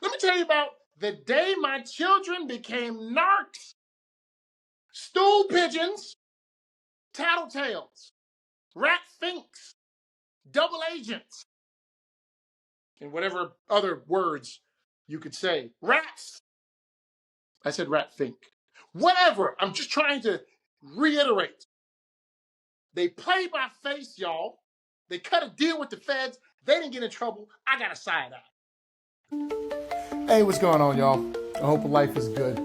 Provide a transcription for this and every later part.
Let me tell you about the day my children became narcs, stool pigeons, tattletales, rat finks, double agents, and whatever other words you could say. Rats. I said rat fink. Whatever. I'm just trying to reiterate. They played my face, y'all. They cut a deal with the feds. They didn't get in trouble. I got a side eye. Hey, what's going on, y'all? I hope life is good.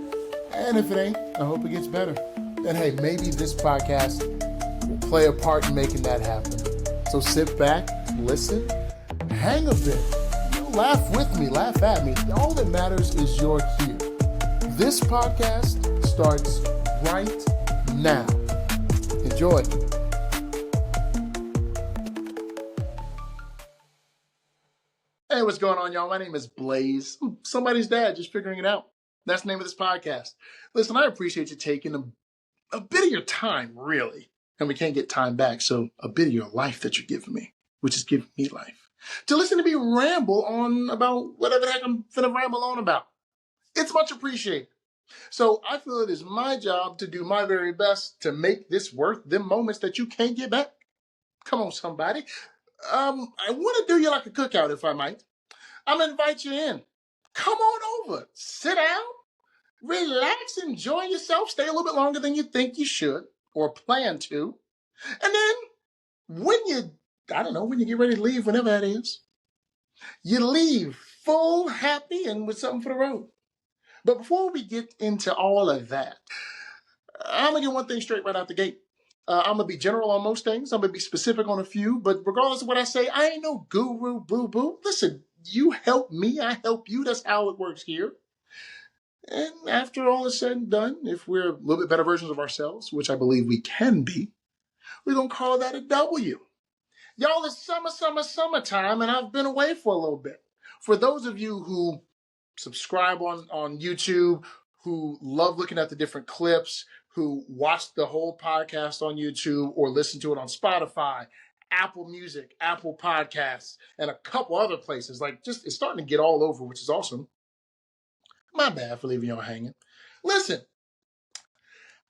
And if it ain't, I hope it gets better. And hey, maybe this podcast will play a part in making that happen. So sit back, listen, hang a bit. Laugh with me, laugh at me. All that matters is you're here. This podcast starts right now. Enjoy. Hey, what's going on, y'all? My name is Blaze. Somebody's dad, just figuring it out. That's the name of this podcast. Listen, I appreciate you taking a bit of your time, really. And we can't get time back, so a bit of your life that you're giving me, which is giving me life, to listen to me ramble on about whatever the heck I'm finna ramble on about. It's much appreciated. So I feel it is my job to do my very best to make this worth them moments that you can't get back. Come on, somebody. I want to do you like a cookout, if I might. I'm going to invite you in. Come on over. Sit down. Relax. Enjoy yourself. Stay a little bit longer than you think you should or plan to. And then when you get ready to leave, whenever that is, you leave full, happy, and with something for the road. But before we get into all of that, I'm going to get one thing straight right out the gate. I'm going to be general on most things. I'm going to be specific on a few. But regardless of what I say, I ain't no guru boo-boo. Listen, you help me, I help you. That's how it works here. And after all is said and done, if we're a little bit better versions of ourselves, which I believe we can be, we're going to call that a W. Y'all, it's summertime, and I've been away for a little bit. For those of you who subscribe on YouTube, who love looking at the different clips, who watch the whole podcast on YouTube or listen to it on Spotify, Apple Music, Apple Podcasts, and a couple other places. It's starting to get all over, which is awesome. My bad for leaving y'all hanging. Listen,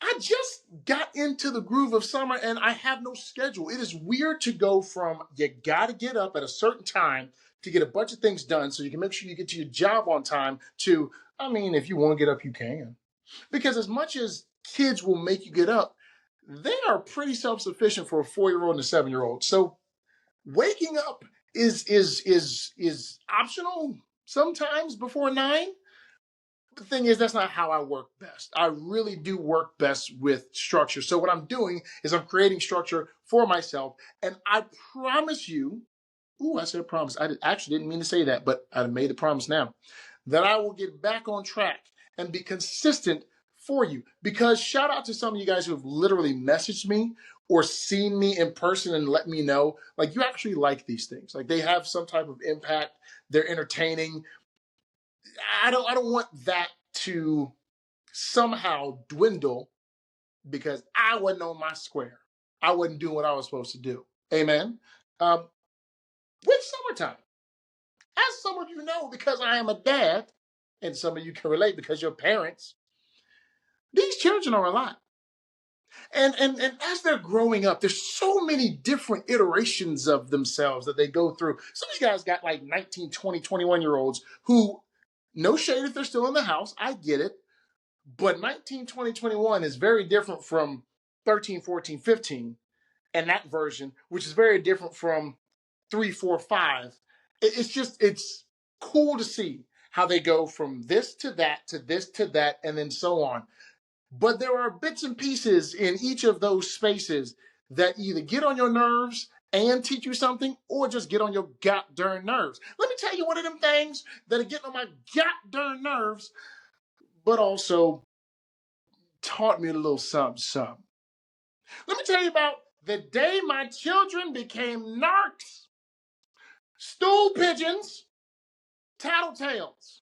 I just got into the groove of summer and I have no schedule. It is weird to go from you gotta get up at a certain time to get a bunch of things done so you can make sure you get to your job on time to, if you want to get up, you can. Because as much as kids will make you get up, they are pretty self-sufficient for a 4-year-old and a 7-year-old. So waking up is optional sometimes before 9. The thing is, that's not how I work best. I really do work best with structure. So what I'm doing is I'm creating structure for myself. And I promise you, I said promise. I actually didn't mean to say that, but I made the promise now, that I will get back on track and be consistent for you. Because shout out to some of you guys who have literally messaged me or seen me in person and let me know, you actually like these things. They have some type of impact. They're entertaining. I don't want that to somehow dwindle because I wasn't on my square. I wasn't doing what I was supposed to do. Amen. With summertime, as some of you know, because I am a dad, and some of you can relate because you're parents, these children are a lot. And as they're growing up, there's so many different iterations of themselves that they go through. Some of you guys got 19, 20, 21-year-olds who, no shade if they're still in the house, I get it. But 19, 20, 21 is very different from 13, 14, 15, and that version, which is very different from 3, 4, 5. It's cool to see how they go from this to that, to this to that, and then so on. But there are bits and pieces in each of those spaces that either get on your nerves and teach you something, or just get on your god-darn nerves. Let me tell you one of them things that are getting on my god-darn nerves, but also taught me a little something. Let me tell you about the day my children became narcs, stool pigeons, tattletales,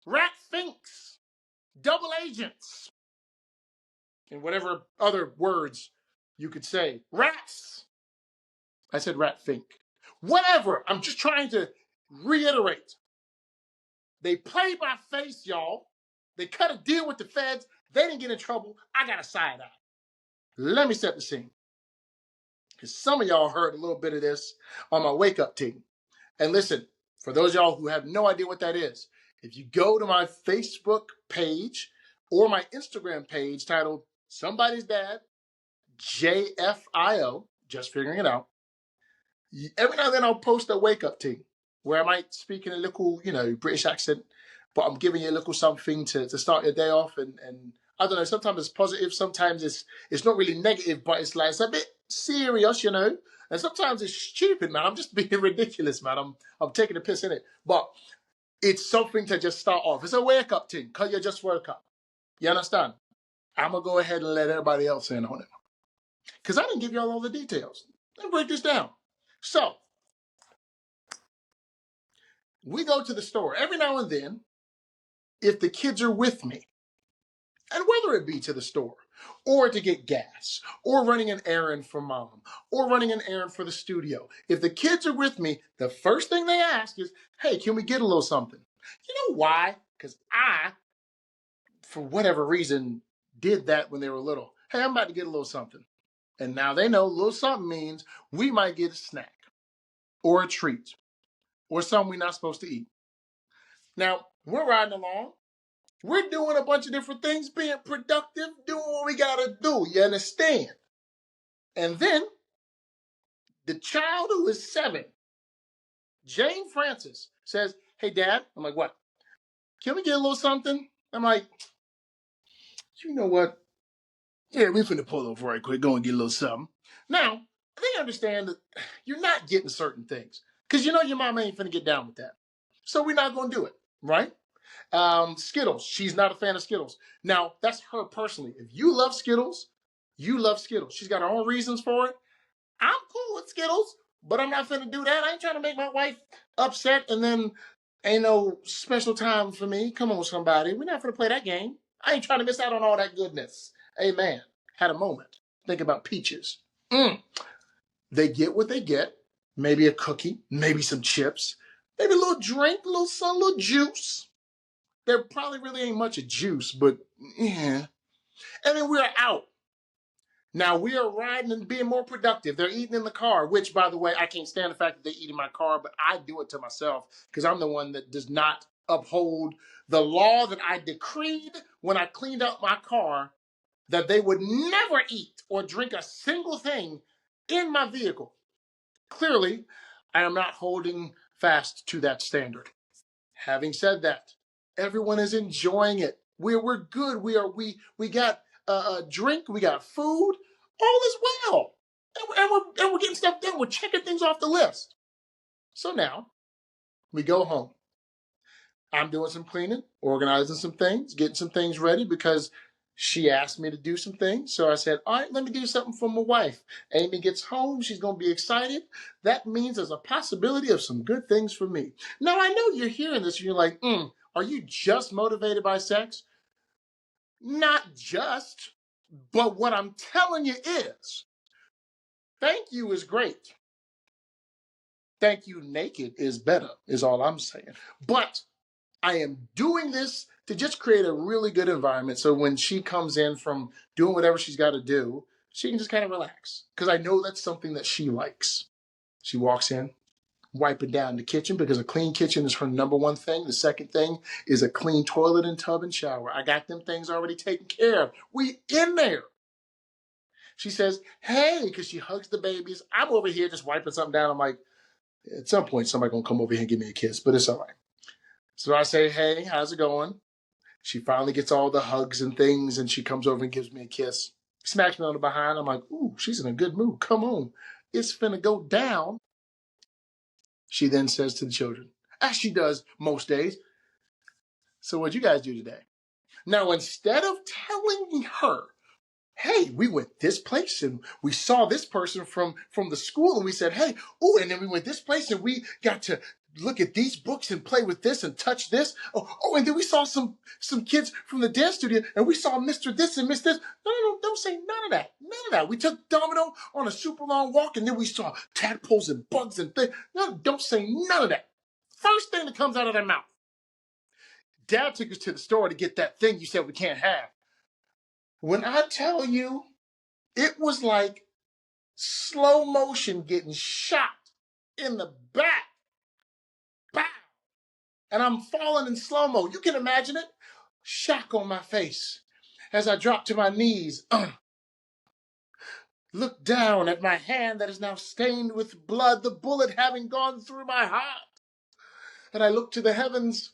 rat finks, double agents, and whatever other words you could say. Rats. I said rat fink. Whatever. I'm just trying to reiterate. They played my face, y'all. They cut a deal with the feds. They didn't get in trouble. I got a side eye. Let me set the scene. Because some of y'all heard a little bit of this on my wake up team. And listen, for those of y'all who have no idea what that is, if you go to my Facebook page or my Instagram page titled Somebody's Dad, JFIO, just figuring it out, every now and then I'll post a wake up team where I might speak in a little, British accent, but I'm giving you a little something to start your day off. And I don't know, sometimes it's positive, sometimes it's not really negative, but it's like, it's a bit serious, And sometimes it's stupid, man. I'm just being ridiculous, man. I'm taking a piss in it. But it's something to just start off. It's a wake up thing, because you just woke up. You understand? I'm going to go ahead and let everybody else in on it. Because I didn't give y'all all the details. Let me break this down. So, we go to the store every now and then if the kids are with me. And whether it be to the store, or to get gas, or running an errand for mom, or running an errand for the studio. If the kids are with me, the first thing they ask is, hey, can we get a little something? You know why? Because I, for whatever reason, did that when they were little. Hey, I'm about to get a little something. And now they know a little something means we might get a snack, or a treat, or something we're not supposed to eat. Now, we're riding along. We're doing a bunch of different things, being productive, doing what we gotta do, you understand? And then, the child who is 7, Jane Francis, says, hey, Dad. I'm like, what? Can we get a little something? I'm like, you know what? Yeah, we finna pull over right quick, go and get a little something. Now, they understand that you're not getting certain things, because you know your mama ain't finna get down with that. So we're not gonna do it, right? Skittles. She's not a fan of Skittles. Now, that's her personally. If you love Skittles, you love Skittles. She's got her own reasons for it. I'm cool with Skittles, but I'm not finna do that. I ain't trying to make my wife upset and then ain't no special time for me. Come on, somebody. We're not finna play that game. I ain't trying to miss out on all that goodness. Amen. Had a moment. Think about peaches. They get what they get. Maybe a cookie, maybe some chips, maybe a little drink, a little sun, a little juice. There probably really ain't much of juice, but yeah. And then we're out. Now we are riding and being more productive. They're eating in the car, which, by the way, I can't stand the fact that they eat in my car, but I do it to myself because I'm the one that does not uphold the law that I decreed when I cleaned up my car, that they would never eat or drink a single thing in my vehicle. Clearly, I am not holding fast to that standard. Having said that, everyone is enjoying it. We're good. We got a drink. We got food. All is well, and we're getting stuff done. We're checking things off the list. So now we go home. I'm doing some cleaning, organizing some things, getting some things ready because she asked me to do some things. So I said, all right, let me do something for my wife. Amy gets home. She's going to be excited. That means there's a possibility of some good things for me. Now, I know you're hearing this and you're like, are you just motivated by sex? Not just, but what I'm telling you is, thank you is great. Thank you naked is better, is all I'm saying. But I am doing this to just create a really good environment so when she comes in from doing whatever she's got to do, she can just kind of relax. Because I know that's something that she likes. She walks in, wiping down the kitchen because a clean kitchen is her number one thing. The second thing is a clean toilet and tub and shower. I got them things already taken care of. We in there. She says, hey, because she hugs the babies. I'm over here just wiping something down. I'm like, at some point, somebody going to come over here and give me a kiss, but it's all right. So I say, hey, how's it going? She finally gets all the hugs and things, and she comes over and gives me a kiss. Smacks me on the behind. I'm like, ooh, she's in a good mood. Come on. It's finna go down. She then says to the children, as she does most days, so what'd you guys do today? Now, instead of telling her, hey, we went this place and we saw this person from the school and we said, hey, oh, and then we went this place and we got to look at these books and play with this and touch this. Oh, and then we saw some kids from the dance studio and we saw Mr. This and Miss This. No, don't say none of that. None of that. We took Domino on a super long walk and then we saw tadpoles and bugs and things. No, don't say none of that. First thing that comes out of their mouth. Dad took us to the store to get that thing you said we can't have. When I tell you, it was like slow motion getting shot in the back. Bow! And I'm falling in slow mo. You can imagine it. Shock on my face as I drop to my knees. Look down at my hand that is now stained with blood, the bullet having gone through my heart. And I look to the heavens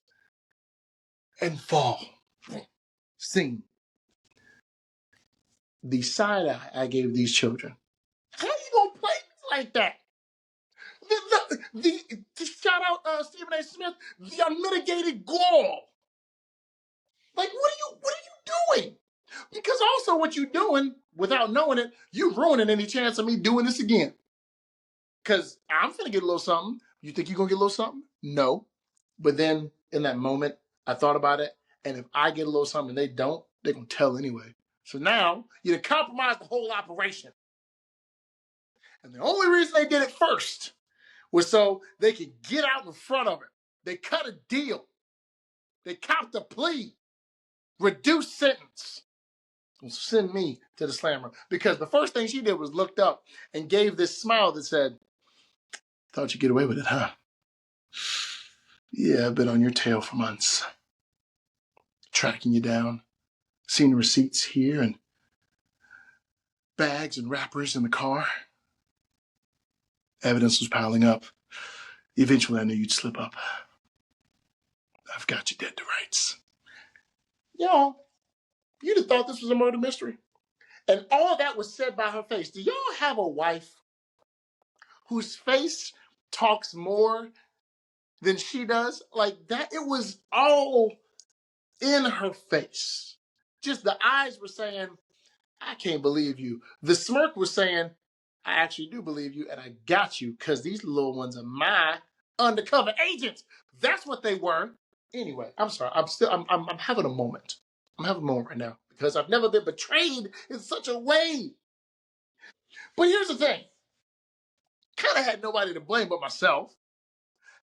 and fall. Sing. The side eye I gave these children. How you gonna play me like that? The shout out Stephen A. Smith, the unmitigated gall. Like, what are you doing? Because also what you doing, without knowing it, you ruining any chance of me doing this again. Because I'm finna get a little something. You think you're gonna get a little something? No. But then in that moment, I thought about it, and if I get a little something and they don't, they're gonna tell anyway. So now you compromise the whole operation. And the only reason they did it first was so they could get out in front of it. They cut a deal. They copped a plea. Reduced sentence. Send me to the slammer. Because the first thing she did was looked up and gave this smile that said, thought you'd get away with it, huh? Yeah, I've been on your tail for months. Tracking you down. Seen receipts here and bags and wrappers in the car. Evidence was piling up. Eventually I knew you'd slip up. I've got you dead to rights. Y'all, you'd have thought this was a murder mystery. And all that was said by her face. Do y'all have a wife whose face talks more than she does? Like that, it was all in her face. Just the eyes were saying, I can't believe you. The smirk was saying, I actually do believe you, and I got you, because these little ones are my undercover agents. That's what they were. Anyway, I'm sorry. I'm having a moment. I'm having a moment right now because I've never been betrayed in such a way. But here's the thing. Kind of had nobody to blame but myself.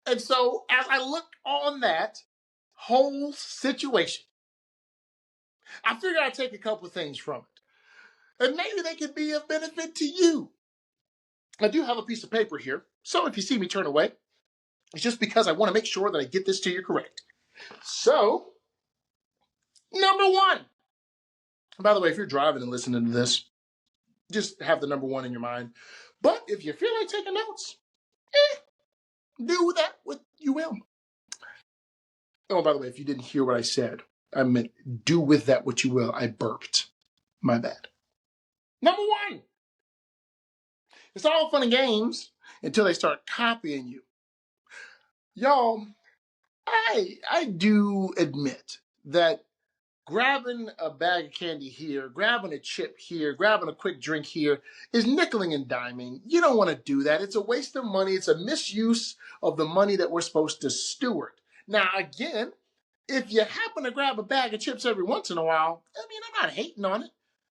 And so as I look on that whole situation, I figured I'd take a couple of things from it. And maybe they could be of benefit to you. I do have a piece of paper here. So if you see me turn away, it's just because I want to make sure that I get this to you correct. So, number one. By the way, if you're driving and listening to this, just have the number one in your mind. But if you feel like taking notes, do that what you will. Oh, by the way, if you didn't hear what I said, I meant do with that what you will. I burped. My bad. Number one. It's all fun and games until they start copying you. Y'all, I do admit that grabbing a bag of candy here, grabbing a chip here, grabbing a quick drink here is nickeling and diming. You don't want to do that. It's a waste of money. It's a misuse of the money that we're supposed to steward. Now, again, if you happen to grab a bag of chips every once in a while, I mean, I'm not hating on it.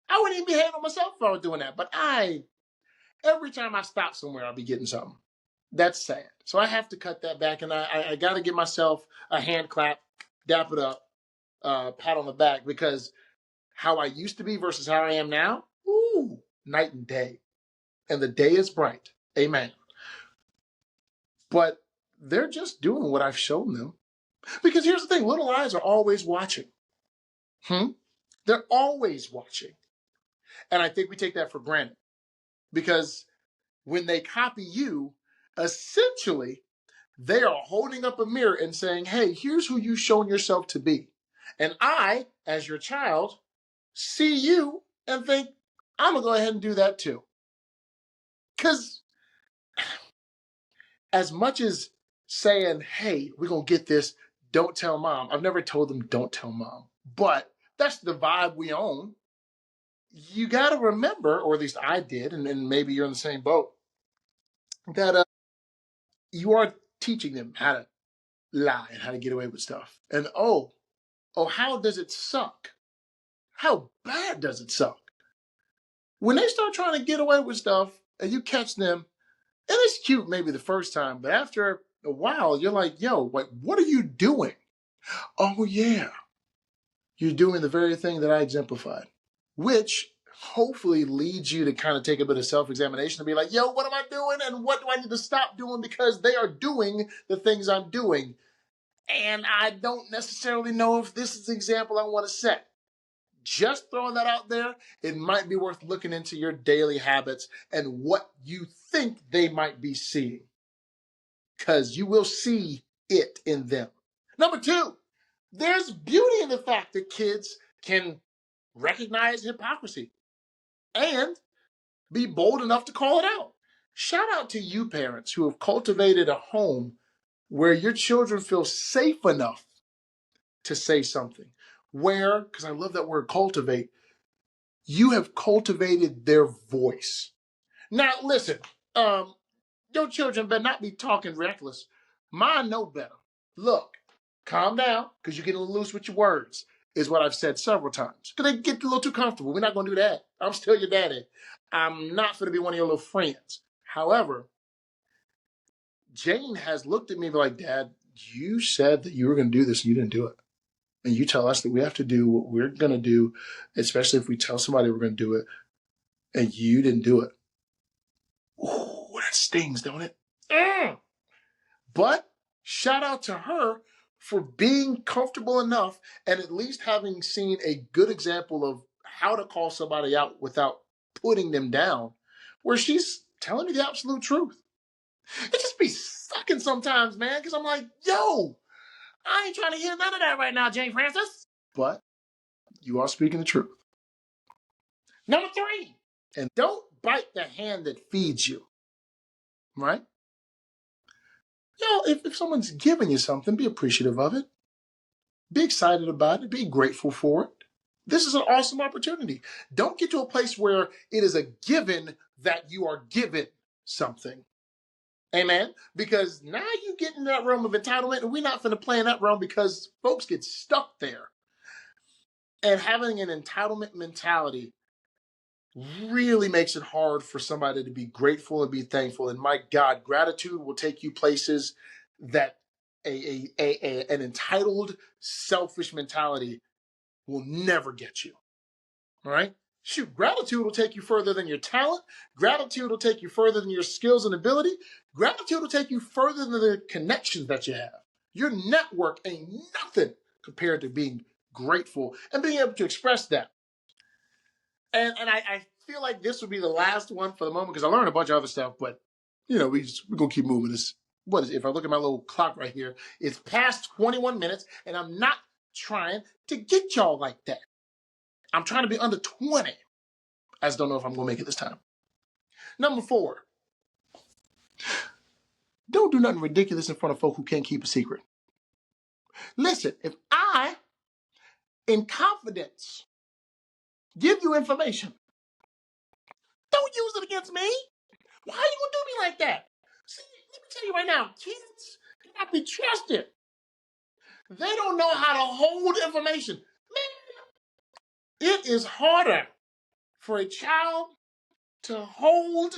I wouldn't even be hating on myself if I was doing that. But every time I stop somewhere, I'll be getting something. That's sad. So I have to cut that back, and I got to give myself a hand clap, dap it up, pat on the back, because how I used to be versus how I am now, ooh, night and day. And the day is bright. Amen. But they're just doing what I've shown them. Because here's the thing, little eyes are always watching. They're always watching. And I think we take that for granted. Because when they copy you, essentially, they are holding up a mirror and saying, hey, here's who you've shown yourself to be. And I, as your child, see you and think, I'm going to go ahead and do that too. Because as much as saying, hey, we're going to get this, don't tell mom. I've never told them, don't tell mom. But that's the vibe we own. You got to remember, or at least I did, and maybe you're in the same boat, that you are teaching them how to lie and how to get away with stuff. And oh, how does it suck? How bad does it suck? When they start trying to get away with stuff and you catch them, and it's cute maybe the first time, but after a while, you're like, yo, what are you doing? Oh, yeah, you're doing the very thing that I exemplified, which hopefully leads you to kind of take a bit of self-examination and be like, yo, what am I doing? And what do I need to stop doing because they are doing the things I'm doing? And I don't necessarily know if this is the example I want to set. Just throwing that out there, it might be worth looking into your daily habits and what you think they might be seeing, because you will see it in them. Number two, there's beauty in the fact that kids can recognize hypocrisy and be bold enough to call it out. Shout out to you parents who have cultivated a home where your children feel safe enough to say something. Where, because I love that word cultivate, you have cultivated their voice. Now, listen, your children better not be talking reckless. Mine know better. Look, calm down, because you're getting a little loose with your words, is what I've said several times. Because they get a little too comfortable. We're not going to do that. I'm still your daddy. I'm not going to be one of your little friends. However, Jane has looked at me like, Dad, you said that you were going to do this and you didn't do it. And you tell us that we have to do what we're going to do, especially if we tell somebody we're going to do it, and you didn't do it. Ooh, that stings, don't it? But shout out to her for being comfortable enough and at least having seen a good example of how to call somebody out without putting them down, where she's telling me the absolute truth. It just be sucking sometimes, man, because I'm like, yo, I ain't trying to hear none of that right now, Jane Francis. But you are speaking the truth. Number three, and don't bite the hand that feeds you, right? If someone's giving you something, be appreciative of it. Be excited about it. Be grateful for it. This is an awesome opportunity. Don't get to a place where it is a given that you are given something. Amen? Because now you get in that realm of entitlement, and we're not going to play in that realm because folks get stuck there. And having an entitlement mentality really makes it hard for somebody to be grateful and be thankful. And my God, gratitude will take you places that an entitled, selfish mentality will never get you. All right? Shoot, gratitude will take you further than your talent. Gratitude will take you further than your skills and ability. Gratitude will take you further than the connections that you have. Your network ain't nothing compared to being grateful and being able to express that. And I feel like this would be the last one for the moment because I learned a bunch of other stuff, but we're going to keep moving this. What is it? If I look at my little clock right here, it's past 21 minutes, and I'm not trying to get y'all like that. I'm trying to be under 20. I just don't know if I'm going to make it this time. Number 4, don't do nothing ridiculous in front of folk who can't keep a secret. Listen, if I, in confidence, give you information, don't use it against me. Why are you going to do me like that? See, let me tell you right now, kids cannot be trusted. They don't know how to hold information. Man, it is harder for a child to hold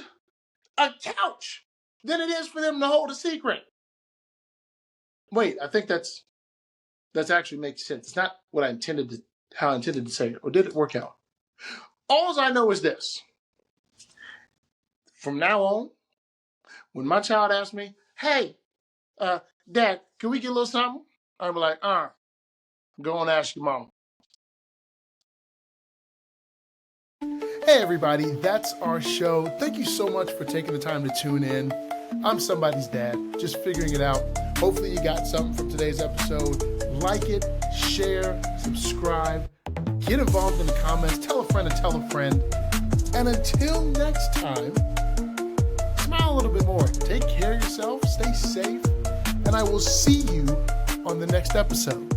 a couch than it is for them to hold a secret. Wait, I think that's actually makes sense. It's not what how I intended to say it, or did it work out? All I know is this. From now on, when my child asks me, hey, Dad, can we get a little something? I'm like, go and ask your mom. Hey everybody, that's our show. Thank you so much for taking the time to tune in. I'm somebody's dad, just figuring it out. Hopefully you got something from today's episode. Like it, share, subscribe, get involved in the comments, tell a friend to tell a friend. And until next time, smile a little bit more. Take care of yourself, stay safe, and I will see you on the next episode.